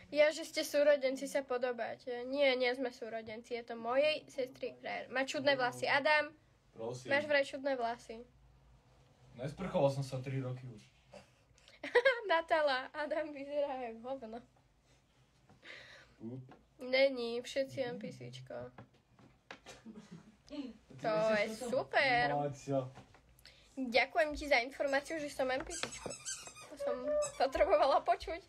Ja, že ste súrodenci, sa podobáte. Nie, nie sme súrodenci, je to mojej sestry frajer. Má čudné vlasy. Adam, Prosím. máš vraj čudné vlasy. Nesprchoval som sa 3 roky už. Natala, Adam vyzerá jak hovno. Není, všetci jen písíčko. To je super. Ďakujem ti za informáciu, že som NPCčko. To som potrebovala počuť.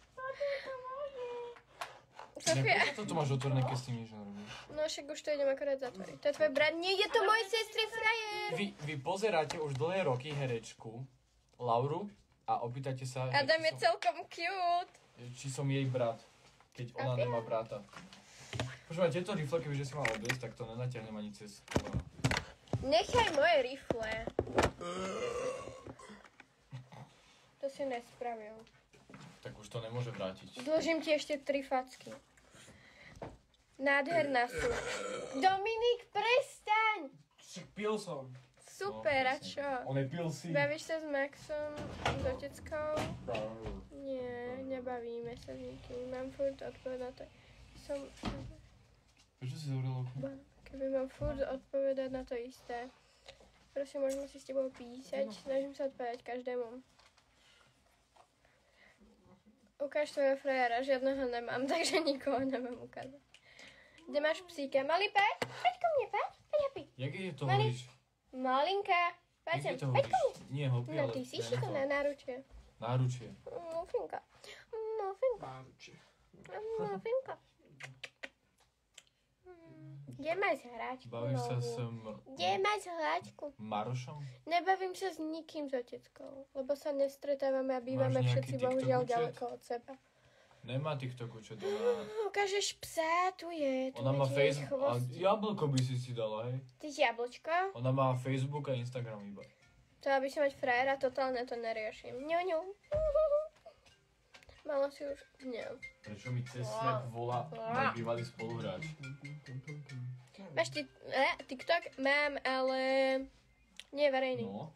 Sofia. Prečo to máš otvorené, keď s tým nič nerobíš? No však už to idem akorát zatvoriť. To je tvoj brat. Nie, je to mojej sestry frajer. Vy pozeráte už dlhé roky herečku Lauru a opýtate sa, Adam je celkom cute. či som jej brat, keď ona nemá brata. Počúvaj, tieto rifle, kebyže si mal obliecť, tak to nenatiahnem ani cez koleno. Nechaj moje rifle. To si nespravil. Tak už to nemôže vrátiť. Dlžím ti ešte 3 facky. Nádherná sú. Dominik, prestaň! Však pil som. Super, a čo? On je pil si. Bavíš sa s Maxom, s oteckou? Nie, nebavíme sa s nikým. Mám furt odpovedať na to. Prečo si zavrel okno? Keby mám furt odpovedať na to isté. Prosím, môžeme si s tebou písať. Snažím sa odpovedať každému. Ukáž tvojho frajera, žiadneho nemám, takže nikoho nemám ukázať. Kde máš psíka? Malý, poď ko mne, poď happy. Jak je to Malý. hovoríš? Malinka, poď sem, to poď ko mne. Nie, hopy, No ale... ty si šikovná, náručie. Náručie. Mufinka. Mufinka. Mufinka. Kde máš hračku? Bavíš sa s Kde máš hračku? Marošom? Nebavím sa s nikým s oteckou, lebo sa nestretávame a bývame Máš nejaký všetci TikTok bohužiaľ účet? ďaleko od seba. Nemá TikTok účet, ona... Ukážeš psa, tu je. Tu Ona má je Facebook... A chvost. jablko by si dala, hej? Ty jablčko? Ona má Facebook a Instagram iba. To, aby si mať frajera, totálne to neriešim. Ňu. Mala si už... Nie. Prečo mi cez Snap volá môj bývalý spoluhráč? Máš TikTok? Mám, ale... Nie je verejný. No.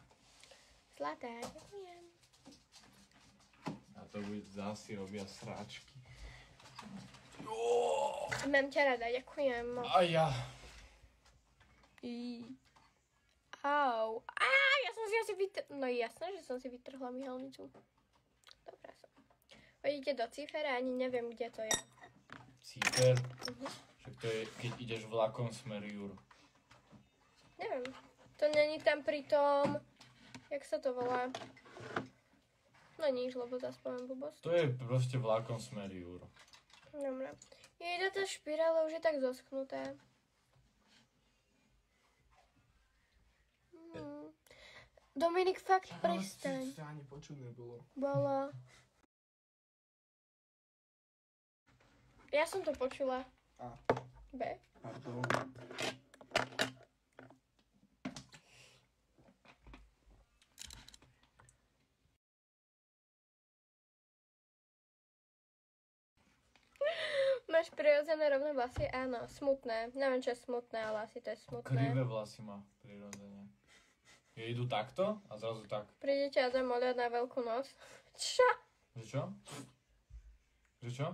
Zlatá, ďakujem. A to bude zase robia sráčky. Mám ťa rada, ďakujem. A ja. Au. Ja som si asi vytrhla... No jasné, že som si vytrhla myhalnicu. Dobrá som. Chodíte do Cifera, ani neviem, kde to je. Cifer? Však to je, keď ideš vlakom smer Jur. Neviem. To není tam pri tom... Jak sa to volá? No nič, lebo zase poviem blbosť. To je proste vlakom smer Jur. Dobre. Jejda, tá špirála už je tak zoschnutá. Dominik, fakt prestaň. To ani počuť nebolo. Bolo. Ja som to počula. A. B. Pardon. Máš prirodzené rovné vlasy? Áno, smutné. Neviem, čo je smutné, ale asi to je smutné. Krivé vlasy má prirodzene. Je idú takto a zrazu tak. Prídete a dám oliať na Veľkú noc. Čo? Že čo? Že čo?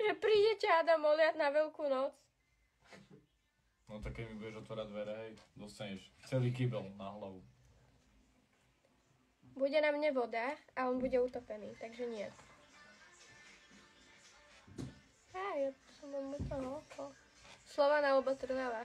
Že prídete a dám oliať na Veľkú noc. No tak keď mi budeš otvárať dvere, hej, dostaneš celý kýbel na hlavu. Bude na mne voda a on bude utopený, takže nie. Ja som mám to oko. Slova na oba trnáva.